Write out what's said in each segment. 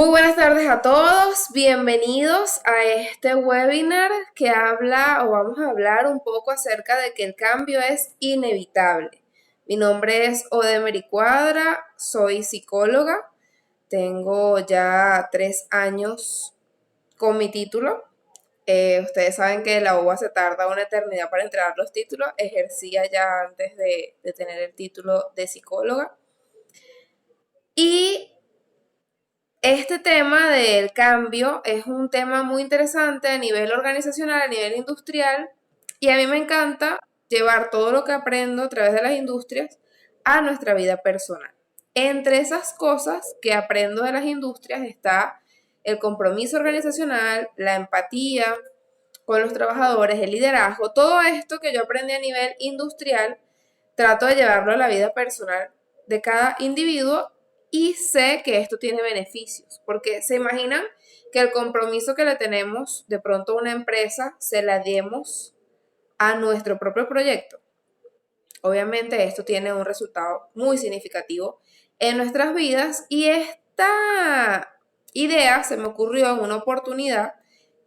Muy buenas tardes a todos, bienvenidos a este webinar que habla o vamos a hablar un poco acerca de que el cambio es inevitable. Mi nombre es Odemary Cuadra, soy psicóloga, tengo ya 3 años con mi título. Ustedes saben que la UBA se tarda una eternidad para entregar los títulos, ejercía ya antes de tener el título de psicóloga. Y este tema del cambio es un tema muy interesante a nivel organizacional, a nivel industrial, y a mí me encanta llevar todo lo que aprendo a través de las industrias a nuestra vida personal. Entre esas cosas que aprendo de las industrias está el compromiso organizacional, la empatía con los trabajadores, el liderazgo, todo esto que yo aprendí a nivel industrial, trato de llevarlo a la vida personal de cada individuo y sé que esto tiene beneficios, porque se imaginan que el compromiso que le tenemos de pronto a una empresa se la demos a nuestro propio proyecto. Obviamente esto tiene un resultado muy significativo en nuestras vidas y esta idea se me ocurrió en una oportunidad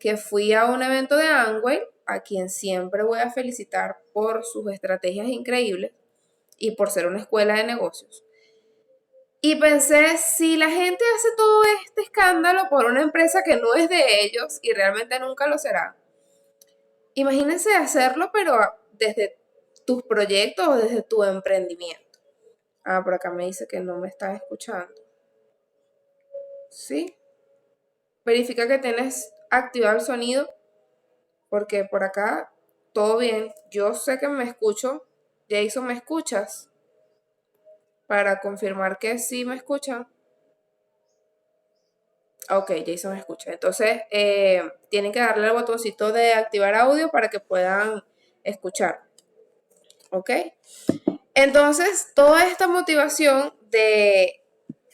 que fui a un evento de Amway, a quien siempre voy a felicitar por sus estrategias increíbles y por ser una escuela de negocios. Y pensé, si la gente hace todo este escándalo por una empresa que no es de ellos y realmente nunca lo será, imagínense hacerlo, pero desde tus proyectos o desde tu emprendimiento. Por acá me dice que no me estás escuchando. ¿Sí? Verifica que tienes activado el sonido, porque por acá todo bien. Yo sé que me escucho. Jason, ¿me escuchas? Para confirmar que sí me escuchan. Ok, Jason me escucha. Entonces, tienen que darle al botoncito de activar audio para que puedan escuchar. ¿Ok? Entonces, toda esta motivación de,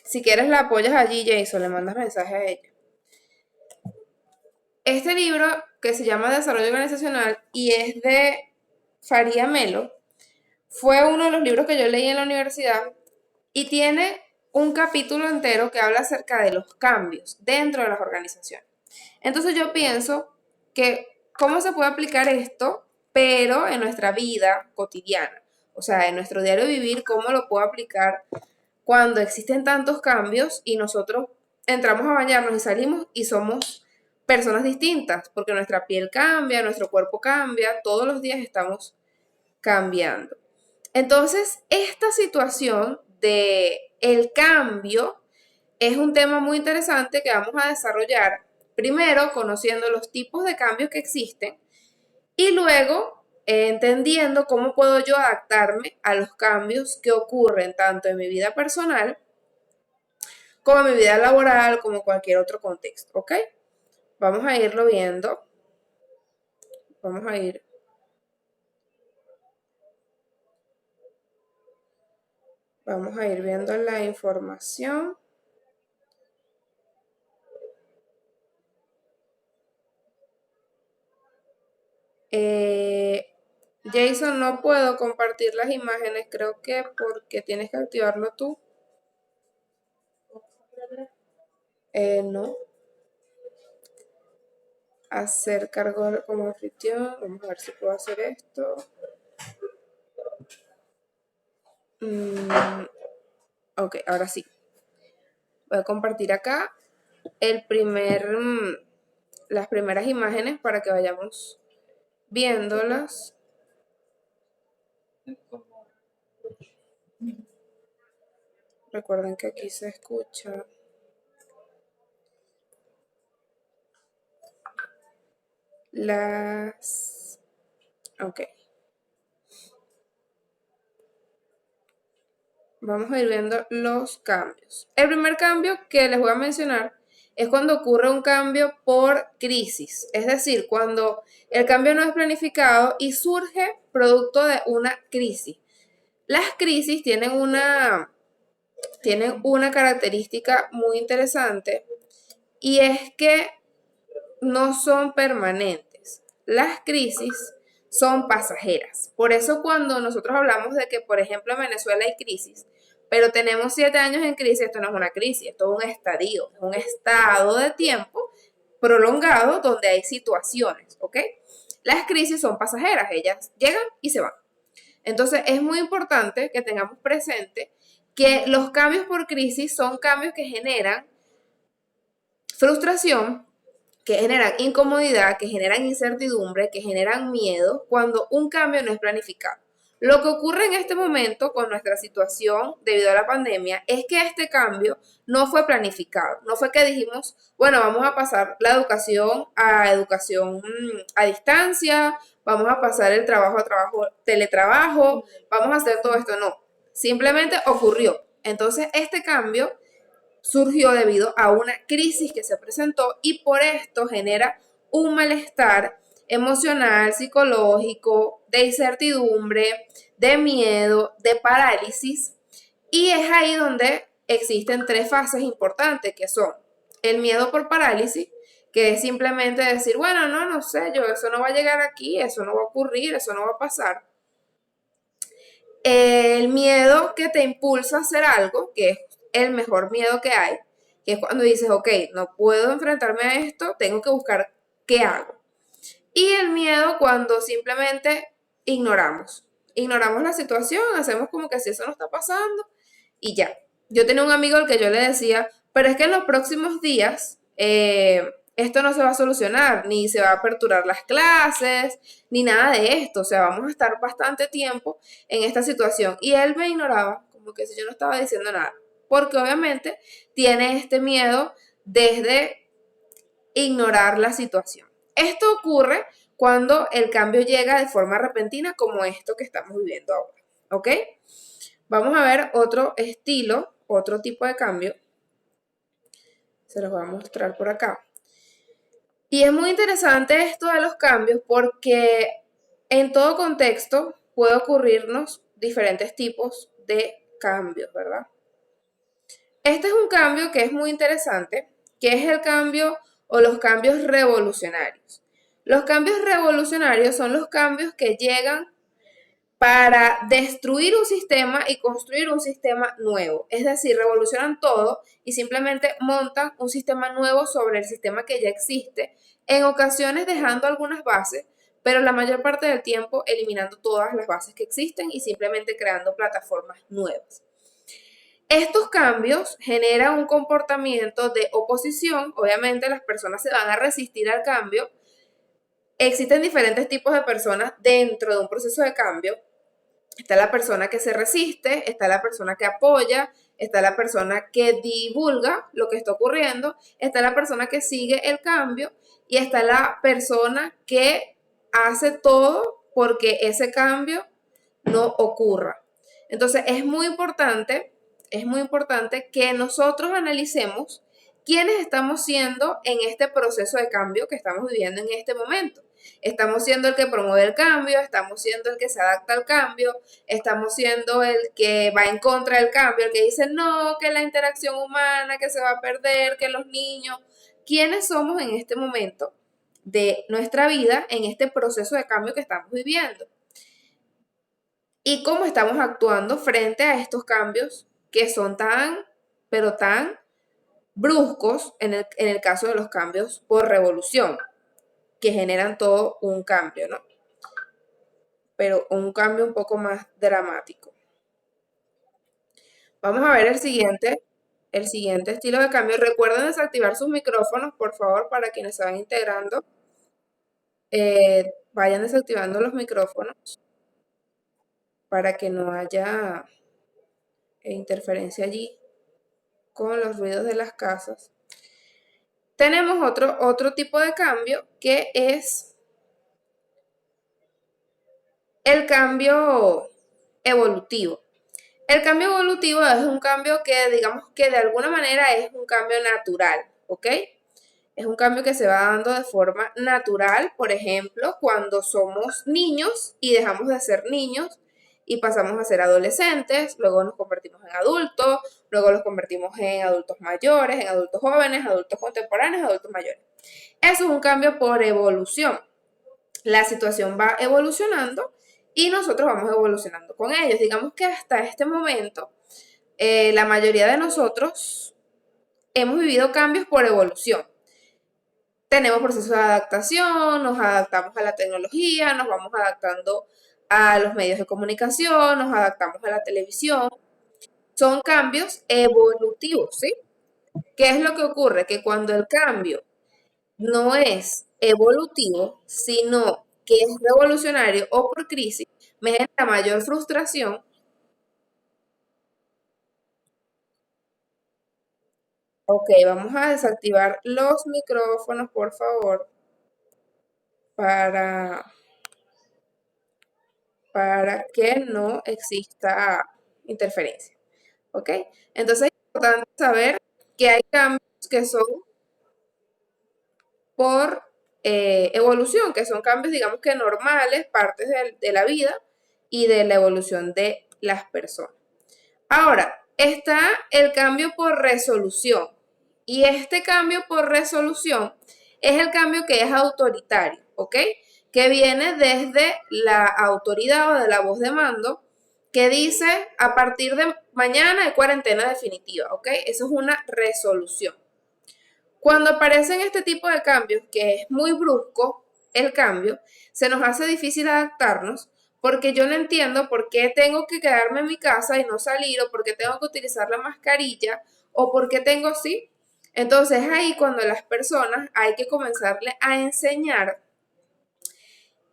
si quieres la apoyas allí, Jason, le mandas mensaje a ella. Este libro, que se llama Desarrollo Organizacional y es de Faria Melo, fue uno de los libros que yo leí en la universidad y tiene un capítulo entero que habla acerca de los cambios dentro de las organizaciones. Entonces yo pienso que cómo se puede aplicar esto, pero en nuestra vida cotidiana, o sea, en nuestro diario vivir, cómo lo puedo aplicar cuando existen tantos cambios y nosotros entramos a bañarnos y salimos y somos personas distintas, porque nuestra piel cambia, nuestro cuerpo cambia, todos los días estamos cambiando. Entonces, esta situación de el cambio es un tema muy interesante que vamos a desarrollar primero conociendo los tipos de cambios que existen y luego entendiendo cómo puedo yo adaptarme a los cambios que ocurren tanto en mi vida personal como en mi vida laboral, como cualquier otro contexto, ¿ok? Vamos a irlo viendo. Vamos a ir. Vamos a ir viendo la información. Jason, no puedo compartir las imágenes, creo que porque tienes que activarlo tú. No. Hacer cargo como anfitrión. Vamos a ver si puedo hacer esto. Ok, ahora sí. Voy a compartir acá las primeras imágenes para que vayamos viéndolas. Recuerden que aquí se escucha. Ok. Vamos a ir viendo los cambios. El primer cambio que les voy a mencionar es cuando ocurre un cambio por crisis, es decir, cuando el cambio no es planificado y surge producto de una crisis. Las crisis tienen una característica muy interesante y es que no son permanentes. Las crisis son pasajeras. Por eso cuando nosotros hablamos de que, por ejemplo, en Venezuela hay crisis, pero tenemos 7 años en crisis. Esto no es una crisis, esto es un estadio, es un estado de tiempo prolongado donde hay situaciones, ¿ok? Las crisis son pasajeras, ellas llegan y se van. Entonces es muy importante que tengamos presente que los cambios por crisis son cambios que generan frustración, que generan incomodidad, que generan incertidumbre, que generan miedo cuando un cambio no es planificado. Lo que ocurre en este momento con nuestra situación debido a la pandemia es que este cambio no fue planificado. No fue que dijimos, bueno, vamos a pasar la educación a distancia, vamos a pasar el trabajo a trabajo, teletrabajo, vamos a hacer todo esto. No, simplemente ocurrió. Entonces, este cambio surgió debido a una crisis que se presentó y por esto genera un malestar emocional, psicológico, de incertidumbre, de miedo, de parálisis. Y es ahí donde existen 3 fases importantes, que son el miedo por parálisis, que es simplemente decir, bueno, no sé, yo eso no va a llegar aquí, eso no va a ocurrir, eso no va a pasar. El miedo que te impulsa a hacer algo, que es el mejor miedo que hay, que es cuando dices, ok, no puedo enfrentarme a esto, tengo que buscar qué hago. Y el miedo cuando simplemente ignoramos la situación, hacemos como que si eso no está pasando y ya. Yo tenía un amigo al que yo le decía, pero es que en los próximos días esto no se va a solucionar, ni se va a aperturar las clases, ni nada de esto. O sea, vamos a estar bastante tiempo en esta situación. Y él me ignoraba, como que si yo no estaba diciendo nada, porque obviamente tiene este miedo desde ignorar la situación. Esto ocurre cuando el cambio llega de forma repentina, como esto que estamos viviendo ahora, ¿ok? Vamos a ver otro estilo, otro tipo de cambio. Se los voy a mostrar por acá. Y es muy interesante esto de los cambios porque en todo contexto puede ocurrirnos diferentes tipos de cambios, ¿verdad? Este es un cambio que es muy interesante, que es el cambio o los cambios revolucionarios. Los cambios revolucionarios son los cambios que llegan para destruir un sistema y construir un sistema nuevo. Es decir, revolucionan todo y simplemente montan un sistema nuevo sobre el sistema que ya existe, en ocasiones dejando algunas bases, pero la mayor parte del tiempo eliminando todas las bases que existen y simplemente creando plataformas nuevas. Estos cambios generan un comportamiento de oposición. Obviamente las personas se van a resistir al cambio. Existen diferentes tipos de personas dentro de un proceso de cambio. Está la persona que se resiste, está la persona que apoya, está la persona que divulga lo que está ocurriendo, está la persona que sigue el cambio y está la persona que hace todo porque ese cambio no ocurra. Entonces es muy importante que nosotros analicemos quiénes estamos siendo en este proceso de cambio que estamos viviendo en este momento. Estamos siendo el que promueve el cambio, estamos siendo el que se adapta al cambio, estamos siendo el que va en contra del cambio, el que dice no, que la interacción humana, que se va a perder, que los niños. ¿Quiénes somos en este momento de nuestra vida, en este proceso de cambio que estamos viviendo? Y cómo estamos actuando frente a estos cambios que son pero tan bruscos en el caso de los cambios por revolución, que generan todo un cambio, ¿no? Pero un cambio un poco más dramático. Vamos a ver el siguiente estilo de cambio. Recuerden desactivar sus micrófonos, por favor, para quienes se van integrando. Vayan desactivando los micrófonos para que no haya interferencia allí con los ruidos de las casas. Tenemos otro tipo de cambio que es el cambio evolutivo. El cambio evolutivo es un cambio que digamos que de alguna manera es un cambio natural, ¿ok? Es un cambio que se va dando de forma natural, por ejemplo, cuando somos niños y dejamos de ser niños y pasamos a ser adolescentes, luego nos convertimos en adultos, luego los convertimos en adultos mayores, en adultos jóvenes, adultos contemporáneos, adultos mayores. Eso es un cambio por evolución. La situación va evolucionando y nosotros vamos evolucionando con ellos. Digamos que hasta este momento la mayoría de nosotros hemos vivido cambios por evolución. Tenemos procesos de adaptación, nos adaptamos a la tecnología, nos vamos adaptando a los medios de comunicación, nos adaptamos a la televisión. Son cambios evolutivos, ¿sí? ¿Qué es lo que ocurre? Que cuando el cambio no es evolutivo, sino que es revolucionario o por crisis, me genera mayor frustración. Ok, vamos a desactivar los micrófonos, por favor, para, para que no exista interferencia. ¿Ok? Entonces es importante saber que hay cambios que son por evolución, que son cambios, digamos que normales, partes de la vida y de la evolución de las personas. Ahora, está el cambio por resolución. Y este cambio por resolución es el cambio que es autoritario, ¿ok? Que viene desde la autoridad o de la voz de mando que dice a partir de mañana hay cuarentena definitiva, ¿ok? Eso es una resolución. Cuando aparecen este tipo de cambios, que es muy brusco el cambio, se nos hace difícil adaptarnos porque yo no entiendo por qué tengo que quedarme en mi casa y no salir, o por qué tengo que utilizar la mascarilla, o por qué tengo sí. Entonces ahí cuando las personas hay que comenzarle a enseñar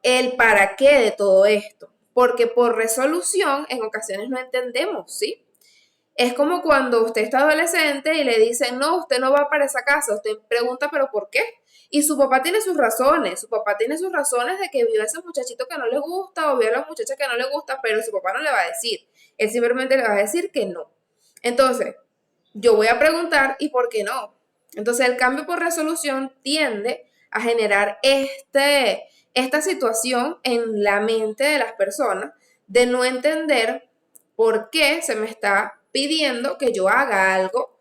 el para qué de todo esto, porque por resolución en ocasiones no entendemos, ¿sí? Es como cuando usted está adolescente y le dicen, no, usted no va para esa casa. Usted pregunta, ¿pero por qué? Y su papá tiene sus razones. Su papá tiene sus razones de que vio a ese muchachito que no le gusta o vio a la muchacha que no le gusta, pero su papá no le va a decir. Él simplemente le va a decir que no. Entonces, yo voy a preguntar, ¿y por qué no? Entonces, el cambio por resolución tiende a generar esta situación en la mente de las personas de no entender por qué se me está pidiendo que yo haga algo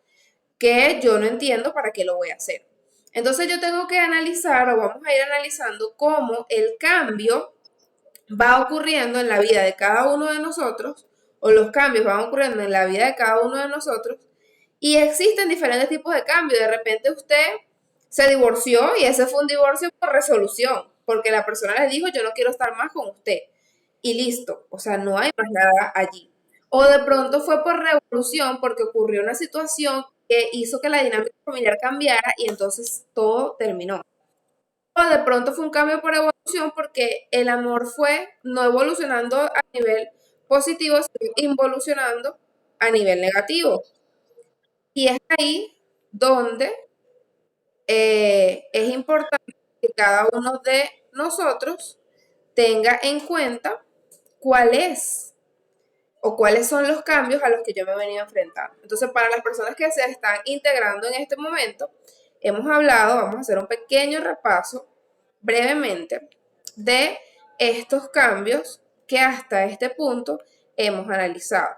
que yo no entiendo para qué lo voy a hacer. Entonces yo tengo que analizar o vamos a ir analizando cómo el cambio va ocurriendo en la vida de cada uno de nosotros o los cambios van ocurriendo en la vida de cada uno de nosotros y existen diferentes tipos de cambios. De repente usted se divorció y ese fue un divorcio por resolución, porque la persona le dijo yo no quiero estar más con usted y listo, o sea, no hay más nada allí. O de pronto fue por revolución porque ocurrió una situación que hizo que la dinámica familiar cambiara y entonces todo terminó. O de pronto fue un cambio por evolución porque el amor fue no evolucionando a nivel positivo, sino involucionando a nivel negativo. Y es ahí donde es importante que cada uno de nosotros tenga en cuenta cuál es o cuáles son los cambios a los que yo me venía enfrentando. Entonces, para las personas que se están integrando en este momento, hemos hablado, vamos a hacer un pequeño repaso brevemente de estos cambios que hasta este punto hemos analizado,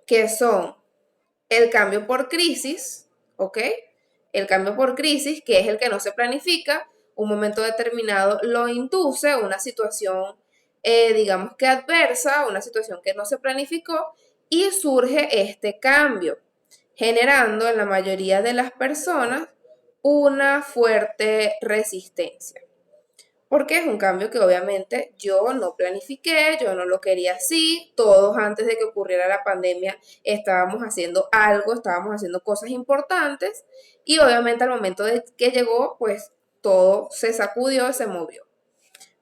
que son el cambio por crisis, ¿ok? El cambio por crisis, que es el que no se planifica, un momento determinado lo induce, una situación, digamos que adversa, una situación que no se planificó, y surge este cambio, generando en la mayoría de las personas una fuerte resistencia. Porque es un cambio que obviamente yo no planifiqué, yo no lo quería así, todos antes de que ocurriera la pandemia estábamos haciendo algo, estábamos haciendo cosas importantes y obviamente al momento de que llegó, pues todo se sacudió, se movió.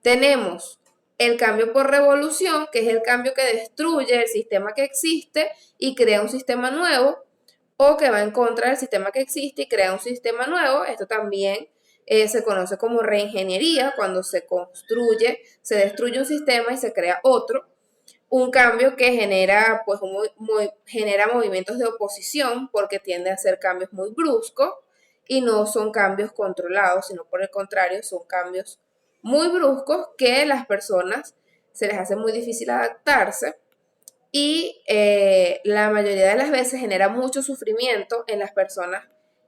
Tenemos el cambio por revolución, que es el cambio que destruye el sistema que existe y crea un sistema nuevo, o que va en contra del sistema que existe y crea un sistema nuevo. Esto también se conoce como reingeniería, cuando se construye, se destruye un sistema y se crea otro. Un cambio que genera, pues, genera movimientos de oposición porque tiende a ser cambios muy bruscos y no son cambios controlados, sino por el contrario, son cambios muy bruscos que las personas se les hace muy difícil adaptarse y la mayoría de las veces genera mucho sufrimiento en las personas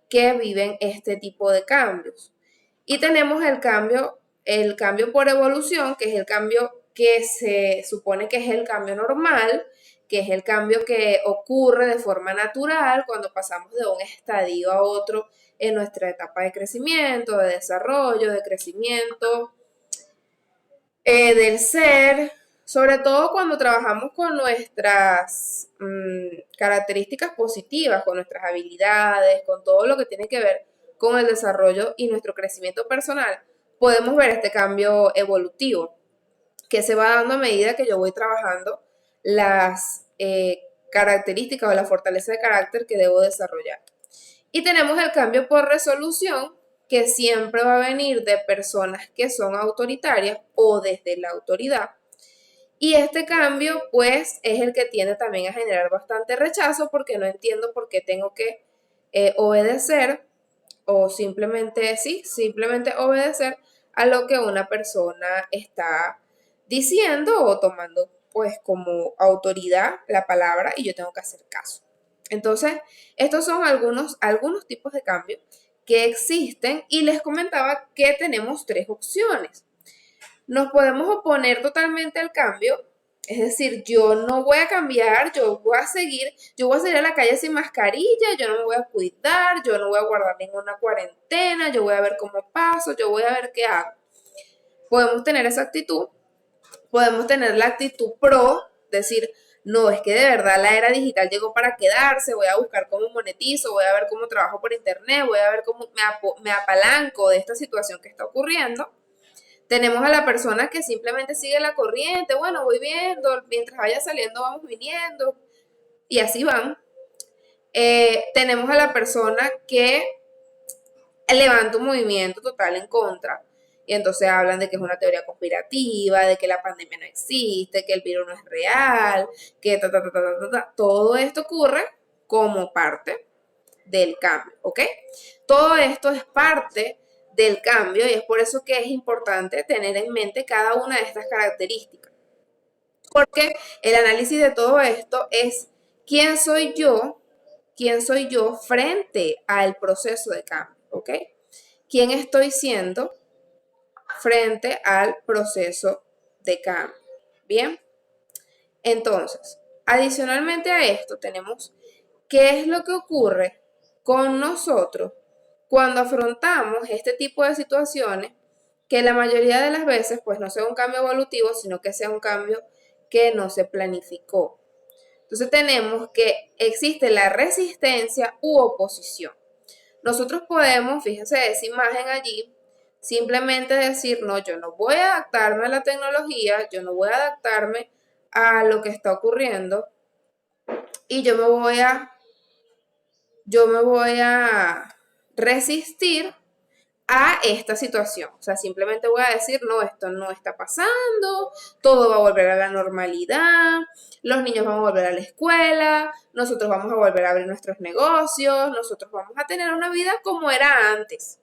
que viven este tipo de cambios. Y tenemos el cambio por evolución, que es el cambio que se supone que es el cambio normal, que es el cambio que ocurre de forma natural cuando pasamos de un estadio a otro en nuestra etapa de crecimiento, de desarrollo, de crecimiento, del ser, sobre todo cuando trabajamos con nuestras características positivas, con nuestras habilidades, con todo lo que tiene que ver con el desarrollo y nuestro crecimiento personal, podemos ver este cambio evolutivo que se va dando a medida que yo voy trabajando las características o la fortaleza de carácter que debo desarrollar. Y tenemos el cambio por resolución, que siempre va a venir de personas que son autoritarias o desde la autoridad. Y este cambio, pues, es el que tiende también a generar bastante rechazo porque no entiendo por qué tengo que obedecer o simplemente, sí, simplemente obedecer a lo que una persona está diciendo o tomando, pues, como autoridad la palabra y yo tengo que hacer caso. Entonces, estos son algunos tipos de cambios que existen y les comentaba que tenemos tres opciones. Nos podemos oponer totalmente al cambio, es decir, yo no voy a cambiar, yo voy a salir a la calle sin mascarilla, yo no me voy a cuidar, yo no voy a guardar ninguna cuarentena, yo voy a ver cómo paso, yo voy a ver qué hago. Podemos tener esa actitud, podemos tener la actitud pro, decir, no, es que de verdad la era digital llegó para quedarse, voy a buscar cómo monetizo, voy a ver cómo trabajo por internet, voy a ver cómo me apalanco de esta situación que está ocurriendo. Tenemos a la persona que simplemente sigue la corriente, bueno, voy viendo, mientras vaya saliendo vamos viniendo, y así van. Tenemos a la persona que levanta un movimiento total en contra, y entonces hablan de que es una teoría conspirativa, de que la pandemia no existe, que el virus no es real, que todo esto ocurre como parte del cambio, ¿ok? Todo esto es parte del cambio y es por eso que es importante tener en mente cada una de estas características. Porque el análisis de todo esto es quién soy yo frente al proceso de cambio, ¿ok? ¿Quién estoy siendo frente al proceso de cambio? Bien, entonces, adicionalmente a esto tenemos qué es lo que ocurre con nosotros cuando afrontamos este tipo de situaciones que la mayoría de las veces pues no sea un cambio evolutivo, sino que sea un cambio que no se planificó. Entonces tenemos que existe la resistencia u oposición. Nosotros podemos, fíjense esa imagen allí, simplemente decir, no, yo no voy a adaptarme a la tecnología, yo no voy a adaptarme a lo que está ocurriendo y yo me voy a resistir a esta situación. O sea, simplemente voy a decir, no, esto no está pasando, todo va a volver a la normalidad, los niños van a volver a la escuela, nosotros vamos a volver a abrir nuestros negocios, nosotros vamos a tener una vida como era antes.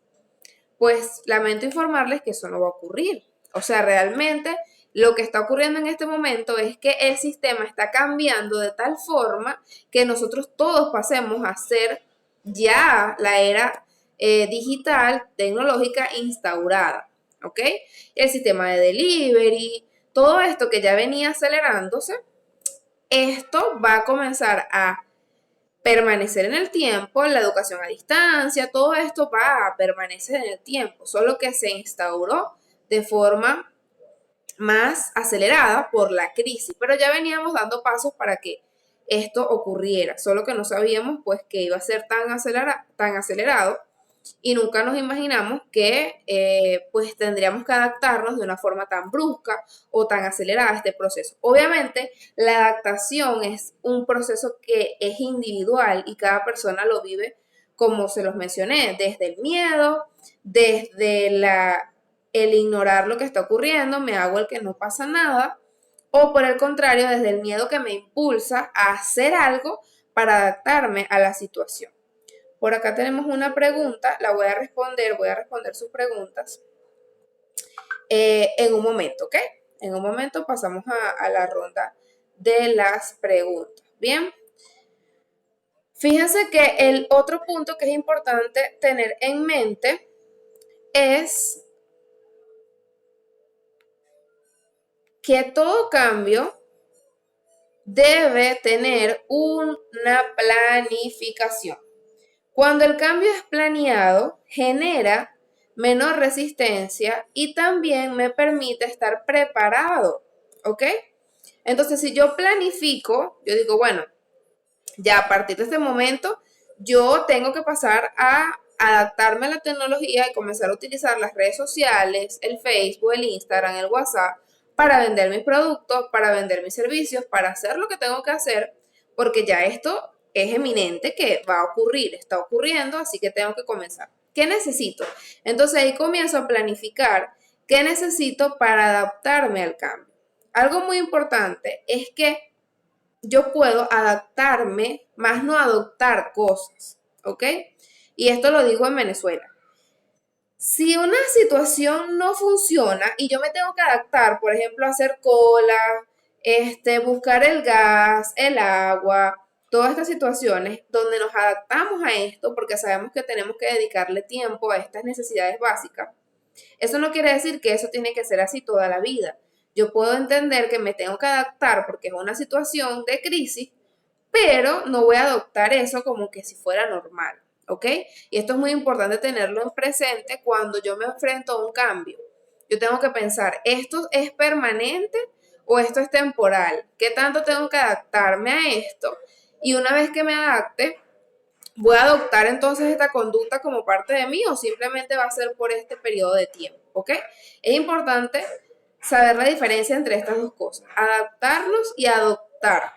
Pues lamento informarles que eso no va a ocurrir. O sea, realmente lo que está ocurriendo en este momento es que el sistema está cambiando de tal forma que nosotros todos pasemos a ser ya la era digital, tecnológica instaurada, ¿ok? El sistema de delivery, todo esto que ya venía acelerándose, esto va a comenzar a permanecer en el tiempo, la educación a distancia, todo esto va a permanecer en el tiempo, solo que se instauró de forma más acelerada por la crisis, pero ya veníamos dando pasos para que esto ocurriera, solo que no sabíamos pues que iba a ser tan acelerado y nunca nos imaginamos que pues tendríamos que adaptarnos de una forma tan brusca o tan acelerada a este proceso. Obviamente la adaptación es un proceso que es individual y cada persona lo vive como se los mencioné, desde el miedo, desde el ignorar lo que está ocurriendo, me hago el que no pasa nada, o por el contrario, desde el miedo que me impulsa a hacer algo para adaptarme a la situación. Por acá tenemos una pregunta, la voy a responder sus preguntas en un momento, ¿ok? En un momento pasamos a la ronda de las preguntas. Bien. Fíjense que el otro punto que es importante tener en mente es que todo cambio debe tener una planificación. Cuando el cambio es planeado, genera menor resistencia y también me permite estar preparado, ¿ok? Entonces, si yo planifico, yo digo, bueno, ya a partir de este momento, yo tengo que pasar a adaptarme a la tecnología y comenzar a utilizar las redes sociales, el Facebook, el Instagram, el WhatsApp, para vender mis productos, para vender mis servicios, para hacer lo que tengo que hacer, porque ya esto es eminente que va a ocurrir, está ocurriendo, así que tengo que comenzar. ¿Qué necesito? Entonces ahí comienzo a planificar qué necesito para adaptarme al cambio. Algo muy importante es que yo puedo adaptarme, más no adoptar cosas, ¿ok? Y esto lo digo en Venezuela. Si una situación no funciona y yo me tengo que adaptar, por ejemplo, a hacer cola, buscar el gas, el agua, todas estas situaciones donde nos adaptamos a esto porque sabemos que tenemos que dedicarle tiempo a estas necesidades básicas, eso no quiere decir que eso tiene que ser así toda la vida. Yo puedo entender que me tengo que adaptar porque es una situación de crisis, pero no voy a adoptar eso como que si fuera normal, ¿ok? Y esto es muy importante tenerlo en presente cuando yo me enfrento a un cambio. Yo tengo que pensar, ¿esto es permanente o esto es temporal? ¿Qué tanto tengo que adaptarme a esto? Y una vez que me adapte, ¿voy a adoptar entonces esta conducta como parte de mí o simplemente va a ser por este periodo de tiempo? ¿Ok? Es importante saber la diferencia entre estas dos cosas, adaptarnos y adoptar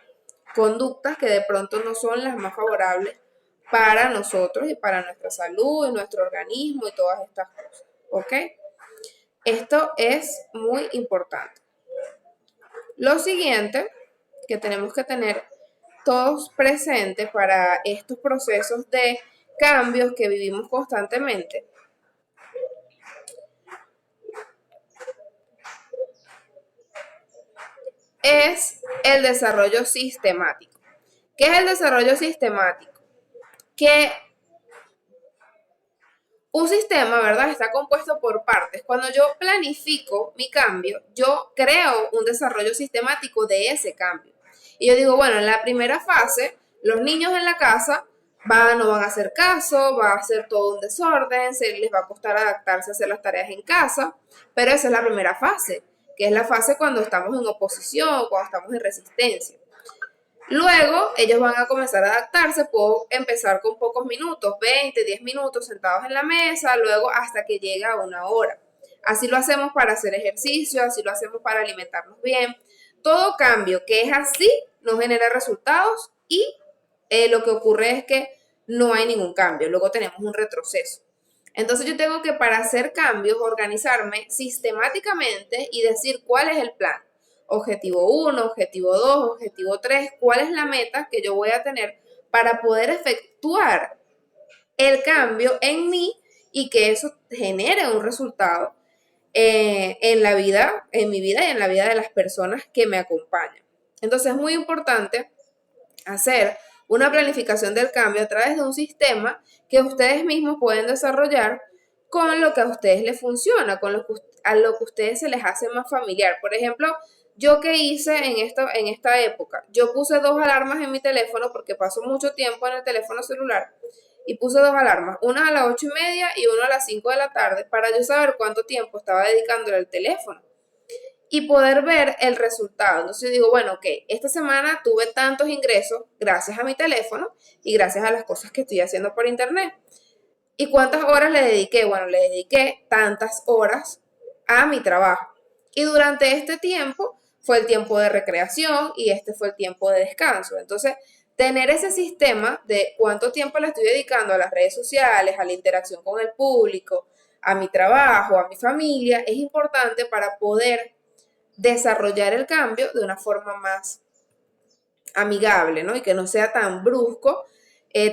conductas que de pronto no son las más favorables para nosotros y para nuestra salud y nuestro organismo y todas estas cosas. ¿Ok? Esto es muy importante. Lo siguiente que tenemos que tener todos presentes para estos procesos de cambios que vivimos constantemente es el desarrollo sistemático. ¿Qué es el desarrollo sistemático? Que un sistema, ¿verdad? Está compuesto por partes. Cuando yo planifico mi cambio, yo creo un desarrollo sistemático de ese cambio. Y yo digo, bueno, en la primera fase, los niños en la casa no van a hacer caso, va a ser todo un desorden, se les va a costar adaptarse a hacer las tareas en casa, pero esa es la primera fase, que es la fase cuando estamos en oposición, cuando estamos en resistencia. Luego ellos van a comenzar a adaptarse, puedo empezar con pocos minutos, 20, 10 minutos sentados en la mesa, luego hasta que llega a una hora. Así lo hacemos para hacer ejercicio, así lo hacemos para alimentarnos bien. Todo cambio que es así nos genera resultados y lo que ocurre es que no hay ningún cambio, luego tenemos un retroceso. Entonces yo tengo que para hacer cambios organizarme sistemáticamente y decir cuál es el plan. Objetivo 1, objetivo 2, objetivo 3, cuál es la meta que yo voy a tener para poder efectuar el cambio en mí y que eso genere un resultado en la vida, en mi vida y en la vida de las personas que me acompañan. Entonces es muy importante hacer una planificación del cambio a través de un sistema que ustedes mismos pueden desarrollar con lo que a ustedes les funciona, con a lo que a ustedes se les hace más familiar. Por ejemplo, yo que hice en esta época, yo puse 2 alarmas en mi teléfono porque paso mucho tiempo en el teléfono celular y puse 2 alarmas, una a las 8:30 y una a las 5 de la tarde para yo saber cuánto tiempo estaba dedicándole al teléfono y poder ver el resultado. Entonces yo digo, bueno, ok, esta semana tuve tantos ingresos gracias a mi teléfono y gracias a las cosas que estoy haciendo por internet. ¿Y cuántas horas le dediqué? Bueno, le dediqué tantas horas a mi trabajo. Y durante este tiempo fue el tiempo de recreación y este fue el tiempo de descanso. Entonces, tener ese sistema de cuánto tiempo le estoy dedicando a las redes sociales, a la interacción con el público, a mi trabajo, a mi familia, es importante para poder desarrollar el cambio de una forma más amigable, ¿no? Y que no sea tan brusco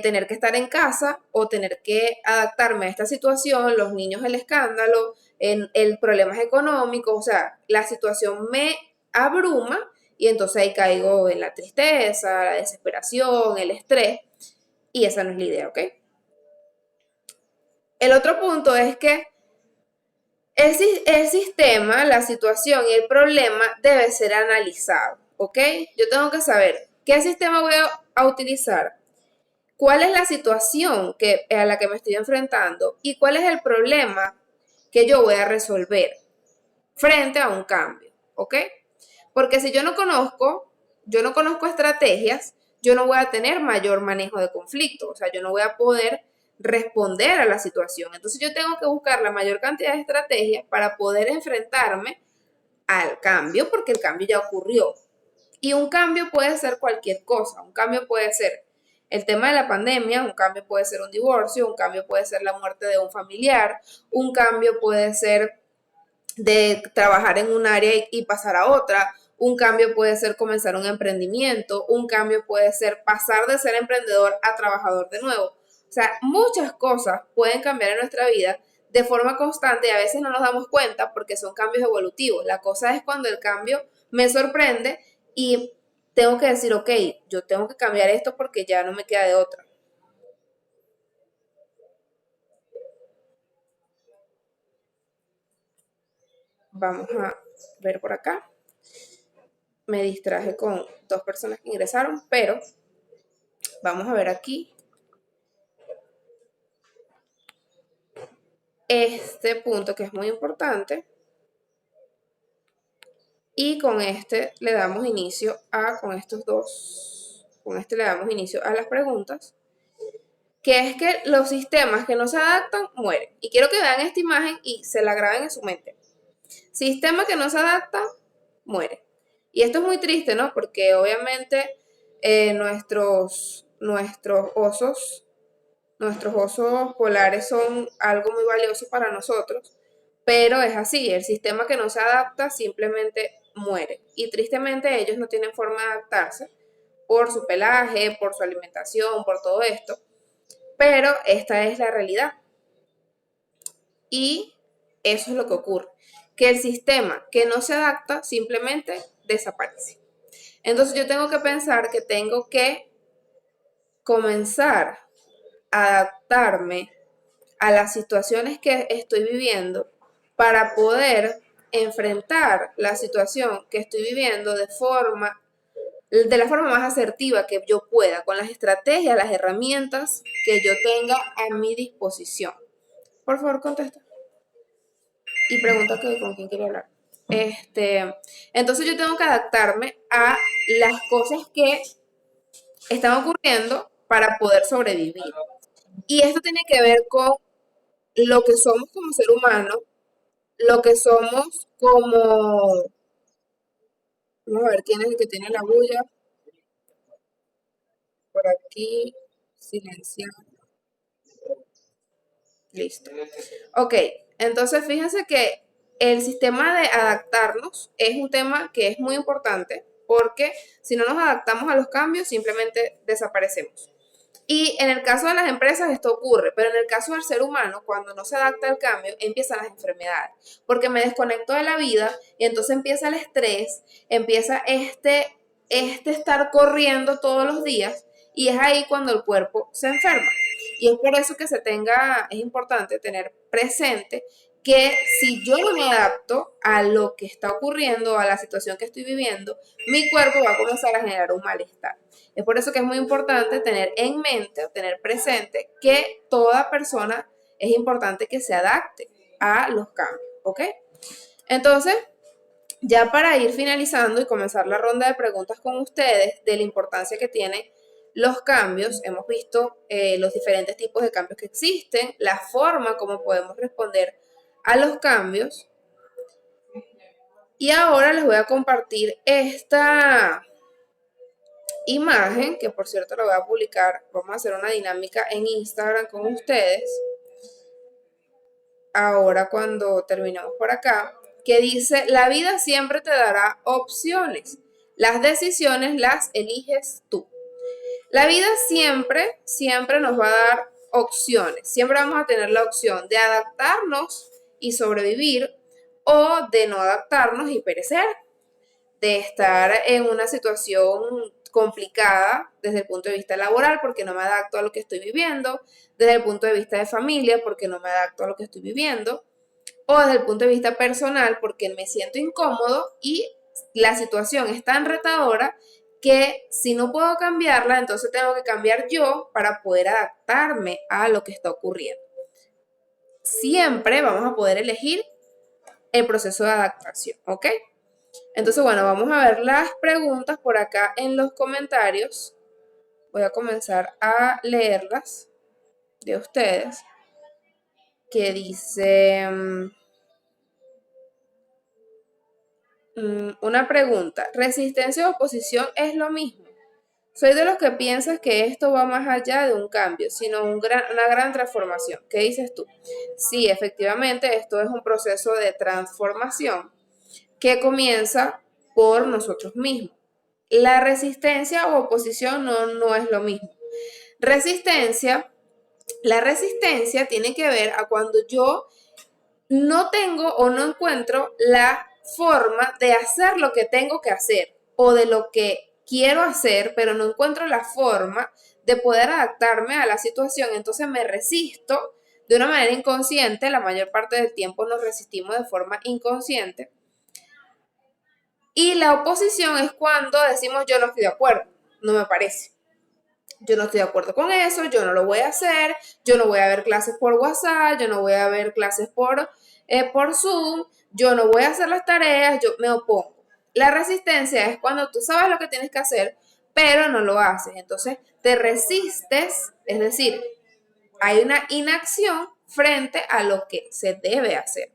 tener que estar en casa o tener que adaptarme a esta situación, los niños el escándalo, el problemas económicos, o sea, la situación me abruma y entonces ahí caigo en la tristeza, la desesperación, el estrés y esa no es la idea, ¿ok? El otro punto es que el sistema, la situación y el problema debe ser analizado. ¿ok? Yo tengo que saber qué sistema voy a utilizar, cuál es la situación a la que me estoy enfrentando y cuál es el problema que yo voy a resolver frente a un cambio, ¿ok? Porque si yo no conozco estrategias, yo no voy a tener mayor manejo de conflicto, o sea, yo no voy a poder responder a la situación. Entonces yo tengo que buscar la mayor cantidad de estrategias para poder enfrentarme al cambio, porque el cambio ya ocurrió. Y un cambio puede ser cualquier cosa, un cambio puede ser el tema de la pandemia, un cambio puede ser un divorcio, un cambio puede ser la muerte de un familiar, un cambio puede ser de trabajar en un área y pasar a otra, un cambio puede ser comenzar un emprendimiento, un cambio puede ser pasar de ser emprendedor a trabajador de nuevo. O sea, muchas cosas pueden cambiar en nuestra vida de forma constante y a veces no nos damos cuenta porque son cambios evolutivos. La cosa es cuando el cambio me sorprende y tengo que decir, ok, yo tengo que cambiar esto porque ya no me queda de otra. Vamos a ver por acá. Me distraje con dos personas que ingresaron, pero vamos a ver aquí este punto que es muy importante. Y con este le damos inicio con este le damos inicio a las preguntas, que es que los sistemas que no se adaptan mueren. Y quiero que vean esta imagen y se la graben en su mente. Sistema que no se adapta, muere. Y esto es muy triste, ¿no? Porque obviamente nuestros osos polares son algo muy valioso para nosotros, pero es así, el sistema que no se adapta simplemente muere. Y tristemente ellos no tienen forma de adaptarse por su pelaje, por su alimentación, por todo esto, pero esta es la realidad. Y eso es lo que ocurre, que el sistema que no se adapta simplemente desaparece. Entonces yo tengo que pensar que tengo que comenzar a adaptarme a las situaciones que estoy viviendo para poder enfrentar la situación que estoy viviendo de la forma más asertiva que yo pueda, con las estrategias, las herramientas que yo tenga a mi disposición. Por favor, contesta. Y pregunta con quién quiere hablar. Entonces yo tengo que adaptarme a las cosas que están ocurriendo para poder sobrevivir. Y esto tiene que ver con lo que somos como ser humano, lo que somos como... Vamos a ver quién es el que tiene la bulla. Por aquí, silenciar. Listo. Ok, entonces fíjense que el sistema de adaptarnos es un tema que es muy importante porque si no nos adaptamos a los cambios simplemente desaparecemos. Y en el caso de las empresas esto ocurre, pero en el caso del ser humano, cuando no se adapta al cambio, empiezan las enfermedades, porque me desconecto de la vida y entonces empieza el estrés, empieza este estar corriendo todos los días y es ahí cuando el cuerpo se enferma. Y es por eso que es importante tener presente que si yo no me adapto a lo que está ocurriendo, a la situación que estoy viviendo, mi cuerpo va a comenzar a generar un malestar. Es por eso que es muy importante tener en mente o tener presente que toda persona es importante que se adapte a los cambios, ¿ok? Entonces, ya para ir finalizando y comenzar la ronda de preguntas con ustedes de la importancia que tienen los cambios, hemos visto los diferentes tipos de cambios que existen, la forma como podemos responder a los cambios. Y ahora les voy a compartir esta imagen, que por cierto la voy a publicar. Vamos a hacer una dinámica en Instagram con ustedes ahora cuando terminemos por acá, que dice: la vida siempre te dará opciones, las decisiones las eliges tú. La vida siempre nos va a dar opciones, siempre vamos a tener la opción de adaptarnos y sobrevivir o de no adaptarnos y perecer, de estar en una situación complicada desde el punto de vista laboral porque no me adapto a lo que estoy viviendo, desde el punto de vista de familia porque no me adapto a lo que estoy viviendo, o desde el punto de vista personal porque me siento incómodo y la situación es tan retadora que si no puedo cambiarla, entonces tengo que cambiar yo para poder adaptarme a lo que está ocurriendo. Siempre vamos a poder elegir el proceso de adaptación, ¿ok? Entonces, bueno, vamos a ver las preguntas por acá en los comentarios. Voy a comenzar a leerlas de ustedes. Que dice... una pregunta. ¿Resistencia o oposición es lo mismo? Soy de los que piensas que esto va más allá de un cambio, sino una gran transformación. ¿Qué dices tú? Sí, efectivamente, esto es un proceso de transformación que comienza por nosotros mismos. La resistencia o oposición no es lo mismo. La resistencia tiene que ver a cuando yo no tengo o no encuentro la forma de hacer lo que tengo que hacer o de lo que quiero hacer, pero no encuentro la forma de poder adaptarme a la situación, entonces me resisto de una manera inconsciente. La mayor parte del tiempo nos resistimos de forma inconsciente. Y la oposición es cuando decimos yo no estoy de acuerdo, no me parece. Yo no estoy de acuerdo con eso, yo no lo voy a hacer, yo no voy a ver clases por WhatsApp, yo no voy a ver clases por Zoom, yo no voy a hacer las tareas, yo me opongo. La resistencia es cuando tú sabes lo que tienes que hacer, pero no lo haces. Entonces te resistes, es decir, hay una inacción frente a lo que se debe hacer.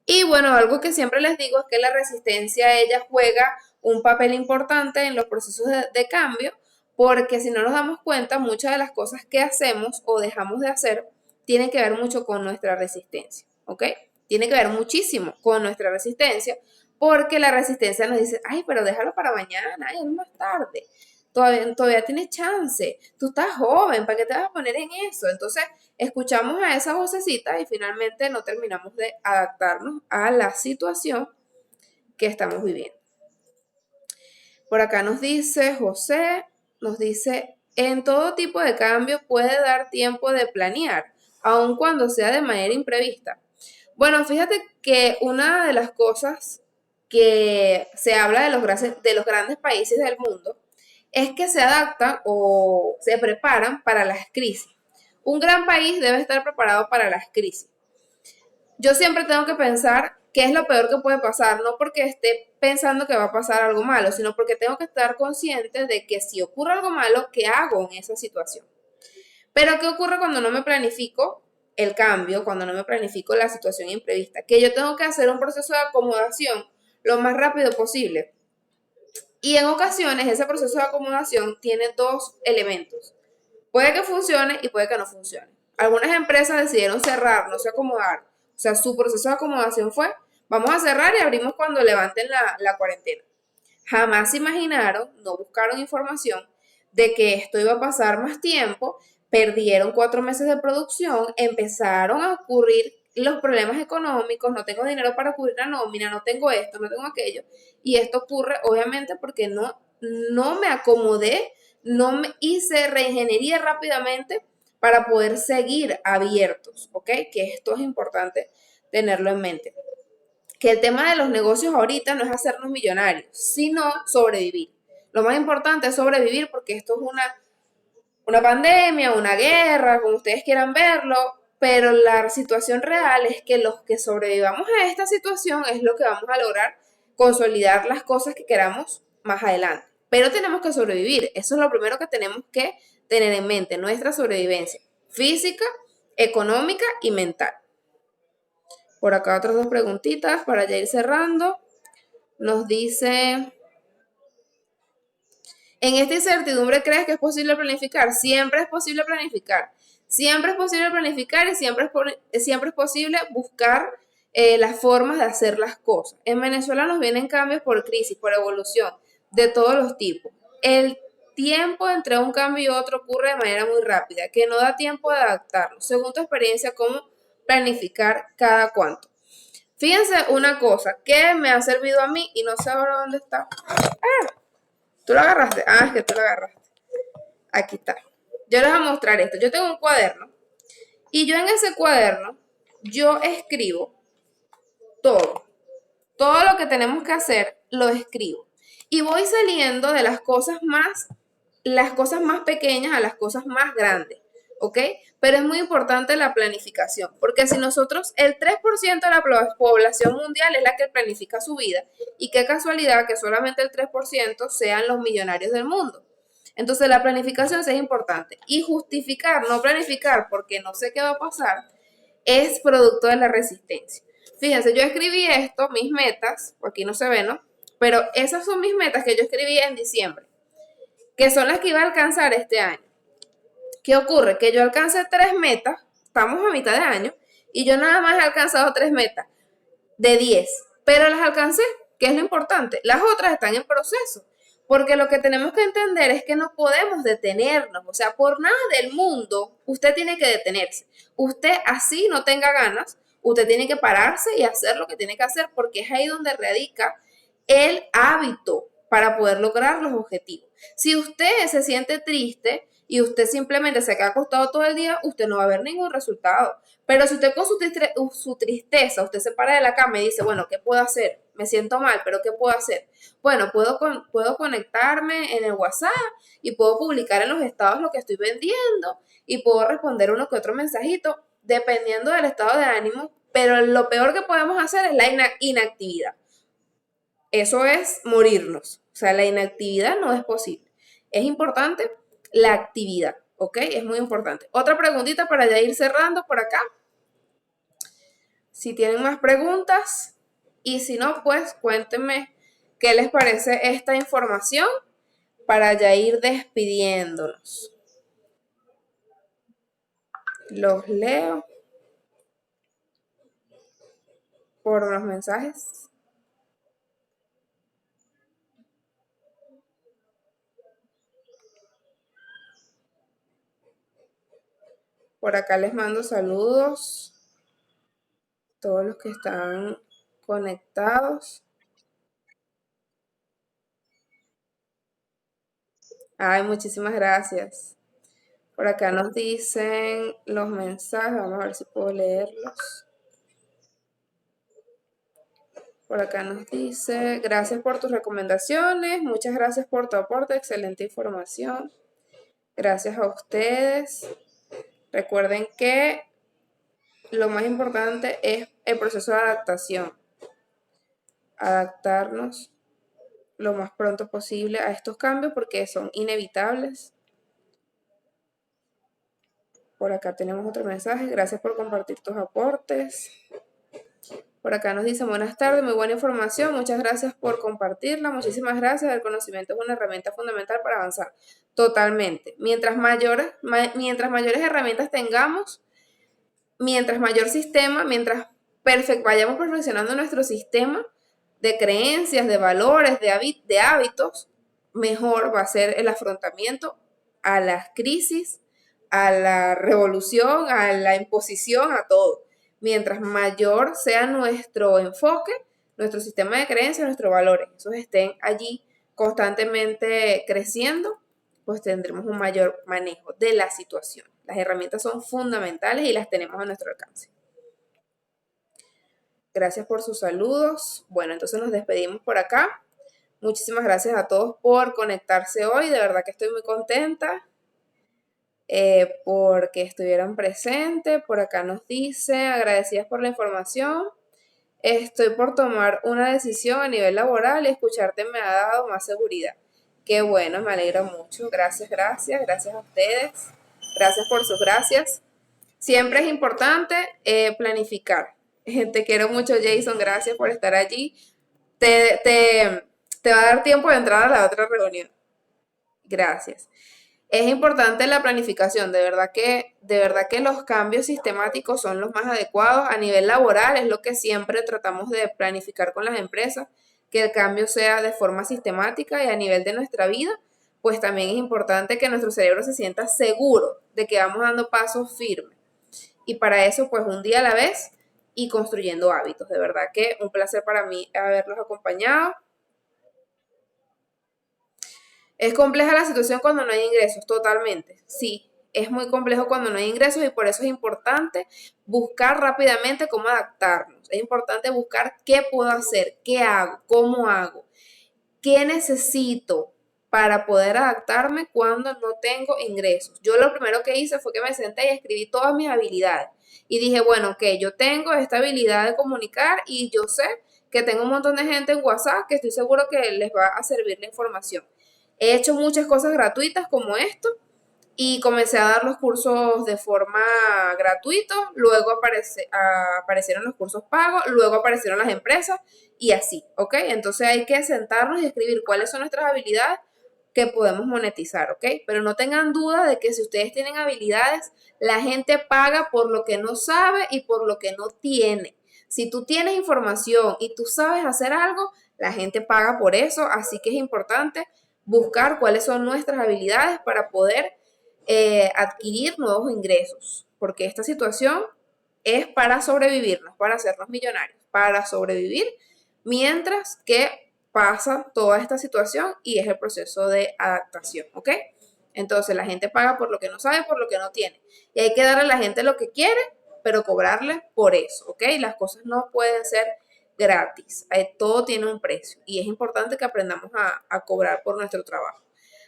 Y bueno, algo que siempre les digo es que la resistencia, ella juega un papel importante en los procesos de cambio, porque si no nos damos cuenta, muchas de las cosas que hacemos o dejamos de hacer tienen que ver mucho con nuestra resistencia, ¿ok? Tiene que ver muchísimo con nuestra resistencia, porque la resistencia nos dice, ay, pero déjalo para mañana, ay, es más tarde, todavía tienes chance, tú estás joven, ¿para qué te vas a poner en eso? Entonces, escuchamos a esa vocecita y finalmente no terminamos de adaptarnos a la situación que estamos viviendo. Por acá nos dice José, nos dice, en todo tipo de cambio puede dar tiempo de planear, aun cuando sea de manera imprevista. Bueno, fíjate que una de las cosas que se habla de los grandes países del mundo es que se adaptan o se preparan para las crisis. Un gran país debe estar preparado para las crisis. Yo siempre tengo que pensar qué es lo peor que puede pasar, no porque esté pensando que va a pasar algo malo, sino porque tengo que estar consciente de que si ocurre algo malo, ¿qué hago en esa situación? Pero ¿qué ocurre cuando no me planifico el cambio, cuando no me planifico la situación imprevista? Que yo tengo que hacer un proceso de acomodación lo más rápido posible. Y en ocasiones ese proceso de acomodación tiene dos elementos. Puede que funcione y puede que no funcione. Algunas empresas decidieron cerrar, no se acomodar. O sea, su proceso de acomodación fue, vamos a cerrar y abrimos cuando levanten la cuarentena. Jamás se imaginaron, no buscaron información de que esto iba a pasar más tiempo, perdieron 4 meses de producción, empezaron a ocurrir los problemas económicos, no tengo dinero para cubrir la nómina, no tengo esto, no tengo aquello, y esto ocurre obviamente porque no me acomodé, no me hice reingeniería rápidamente para poder seguir abiertos, ¿ok? Que esto es importante tenerlo en mente. Que el tema de los negocios ahorita no es hacernos millonarios, sino sobrevivir. Lo más importante es sobrevivir porque esto es una pandemia, una guerra, como ustedes quieran verlo, pero la situación real es que los que sobrevivamos a esta situación es lo que vamos a lograr consolidar las cosas que queramos más adelante. Pero tenemos que sobrevivir, eso es lo primero que tenemos que tener en mente, nuestra sobrevivencia física, económica y mental. Por acá otras dos preguntitas para ya ir cerrando. Nos dice, ¿en esta incertidumbre crees que es posible planificar? Siempre es posible planificar. Siempre es posible planificar y siempre es posible buscar las formas de hacer las cosas. En Venezuela nos vienen cambios por crisis, por evolución, de todos los tipos. El tiempo entre un cambio y otro ocurre de manera muy rápida, que no da tiempo de adaptarnos. Según tu experiencia, ¿cómo planificar cada cuánto? Fíjense una cosa que me ha servido a mí y no sé ahora dónde está. ¿Tú lo agarraste? Ah, es que tú lo agarraste. Aquí está. Yo les voy a mostrar esto. Yo tengo un cuaderno y yo en ese cuaderno yo escribo todo todo lo que tenemos que hacer lo escribo. Y voy saliendo de las cosas más pequeñas a las cosas más grandes, ¿ok? Pero es muy importante la planificación, porque si nosotros, el 3% de la población mundial es la que planifica su vida, y qué casualidad que solamente el 3% sean los millonarios del mundo. Entonces la planificación sí es importante. Y justificar, no planificar porque no sé qué va a pasar, es producto de la resistencia. Fíjense, yo escribí esto, mis metas, aquí no se ve, ¿no? Pero esas son mis metas que yo escribí en diciembre, que son las que iba a alcanzar este año. ¿Qué ocurre? Que yo alcancé 3 metas, estamos a mitad de año, y yo nada más he alcanzado 3 metas de 10, pero las alcancé, que es lo importante. Las otras están en proceso, porque lo que tenemos que entender es que no podemos detenernos, o sea, por nada del mundo usted tiene que detenerse. Usted así no tenga ganas, usted tiene que pararse y hacer lo que tiene que hacer, porque es ahí donde radica el hábito para poder lograr los objetivos. Si usted se siente triste y usted simplemente se queda acostado todo el día, usted no va a ver ningún resultado. Pero si usted con su tristeza, usted se para de la cama y dice, bueno, ¿qué puedo hacer? Me siento mal, pero ¿qué puedo hacer? Bueno, puedo conectarme en el WhatsApp y puedo publicar en los estados lo que estoy vendiendo y puedo responder uno que otro mensajito, dependiendo del estado de ánimo, pero lo peor que podemos hacer es la inactividad. Eso es morirnos. O sea, la inactividad no es posible. Es importante la actividad, ¿ok? Es muy importante. Otra preguntita para ya ir cerrando por acá. Si tienen más preguntas y si no, pues cuéntenme qué les parece esta información para ya ir despidiéndonos. Los leo por los mensajes. Por acá les mando saludos a todos los que están conectados. Ay, muchísimas gracias. Por acá nos dicen los mensajes, vamos a ver si puedo leerlos. Por acá nos dice, gracias por tus recomendaciones, muchas gracias por tu aporte, excelente información. Gracias a ustedes. Recuerden que lo más importante es el proceso de adaptación. Adaptarnos lo más pronto posible a estos cambios porque son inevitables. Por acá tenemos otro mensaje. Gracias por compartir tus aportes. Por acá nos dicen, buenas tardes, muy buena información, muchas gracias por compartirla, muchísimas gracias, el conocimiento es una herramienta fundamental para avanzar. Totalmente. Mientras mayores herramientas tengamos, mientras mayor sistema, mientras vayamos perfeccionando nuestro sistema de creencias, de valores, de hábitos, mejor va a ser el afrontamiento a las crisis, a la revolución, a la imposición, a todo. Mientras mayor sea nuestro enfoque, nuestro sistema de creencias, nuestros valores, esos estén allí constantemente creciendo, pues tendremos un mayor manejo de la situación. Las herramientas son fundamentales y las tenemos a nuestro alcance. Gracias por sus saludos. Bueno, entonces nos despedimos por acá. Muchísimas gracias a todos por conectarse hoy. De verdad que estoy muy contenta porque estuvieron presentes. Por acá nos dice, agradecidas por la información. Estoy por tomar una decisión a nivel laboral y escucharte me ha dado más seguridad. Qué bueno, me alegra mucho. Gracias a ustedes. Gracias por sus gracias. Siempre es importante planificar. Te quiero mucho, Jason. Gracias por estar allí. Te va a dar tiempo de entrar a la otra reunión. Gracias. Es importante la planificación, de verdad que los cambios sistemáticos son los más adecuados. A nivel laboral es lo que siempre tratamos de planificar con las empresas, que el cambio sea de forma sistemática, y a nivel de nuestra vida, pues también es importante que nuestro cerebro se sienta seguro de que vamos dando pasos firmes. Y para eso, pues un día a la vez y construyendo hábitos. De verdad que un placer para mí haberlos acompañado. Es compleja la situación cuando no hay ingresos, totalmente, sí. es muy complejo cuando no hay ingresos y por eso es importante buscar rápidamente cómo adaptarnos. Es importante buscar qué puedo hacer, qué hago, cómo hago, qué necesito para poder adaptarme cuando no tengo ingresos. Yo lo primero que hice fue que me senté y escribí todas mis habilidades. Y dije, bueno, ok, yo tengo esta habilidad de comunicar y yo sé que tengo un montón de gente en WhatsApp que estoy seguro que les va a servir la información. He hecho muchas cosas gratuitas como esto y comencé a dar los cursos de forma gratuita, luego aparecieron los cursos pagos, luego aparecieron las empresas y así, ¿ok? Entonces hay que sentarnos y escribir cuáles son nuestras habilidades que podemos monetizar, ¿ok? Pero no tengan duda de que si ustedes tienen habilidades, la gente paga por lo que no sabe y por lo que no tiene. Si tú tienes información y tú sabes hacer algo, la gente paga por eso, así que es importante buscar cuáles son nuestras habilidades para poder adquirir nuevos ingresos, porque esta situación es para sobrevivir, no es para hacernos millonarios, para sobrevivir mientras que pasa toda esta situación y es el proceso de adaptación, ¿ok? Entonces la gente paga por lo que no sabe, por lo que no tiene. Y hay que darle a la gente lo que quiere, pero cobrarle por eso, ¿ok? Las cosas no pueden ser gratis, todo tiene un precio y es importante que aprendamos a cobrar por nuestro trabajo.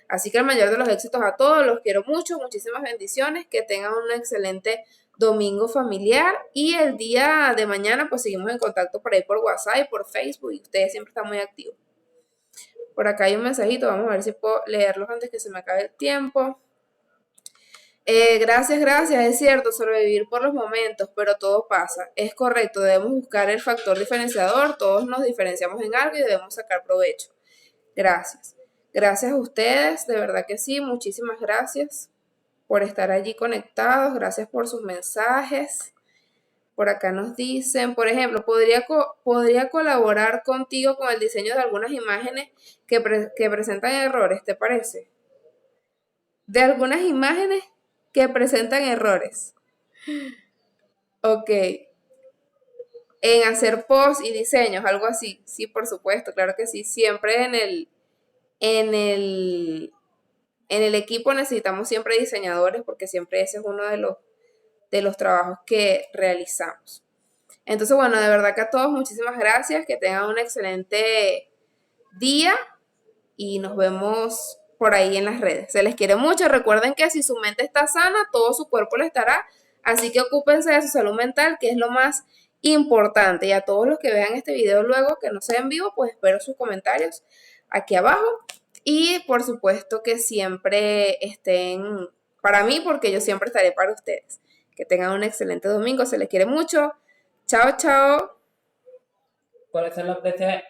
Así que el mayor de los éxitos a todos, los quiero mucho, muchísimas bendiciones, que tengan un excelente domingo familiar y el día de mañana pues seguimos en contacto por ahí por WhatsApp y por Facebook y ustedes siempre están muy activos. Por acá hay un mensajito, vamos a ver si puedo leerlos antes que se me acabe el tiempo. Gracias, es cierto, sobrevivir por los momentos, pero todo pasa. Es correcto, debemos buscar el factor diferenciador, todos nos diferenciamos en algo y debemos sacar provecho. Gracias. Gracias a ustedes, de verdad que sí, muchísimas gracias por estar allí conectados, gracias por sus mensajes. Por acá nos dicen, por ejemplo, podría colaborar contigo con el diseño de algunas imágenes que presentan errores, ¿te parece? De algunas imágenes que presentan errores. Ok. En hacer posts y diseños, algo así. Sí, por supuesto, claro que sí. Siempre en el equipo necesitamos siempre diseñadores porque siempre ese es uno de los trabajos que realizamos. Entonces, bueno, de verdad que a todos muchísimas gracias, que tengan un excelente día y nos vemos por ahí en las redes. Se les quiere mucho, recuerden que si su mente está sana, todo su cuerpo lo estará, así que ocúpense de su salud mental, que es lo más importante. Y a todos los que vean este video luego, que no sea en vivo, pues espero sus comentarios aquí abajo. Y por supuesto que siempre estén para mí, porque yo siempre estaré para ustedes. Que tengan un excelente domingo, se les quiere mucho. Chao, chao. ¿Cuáles son los de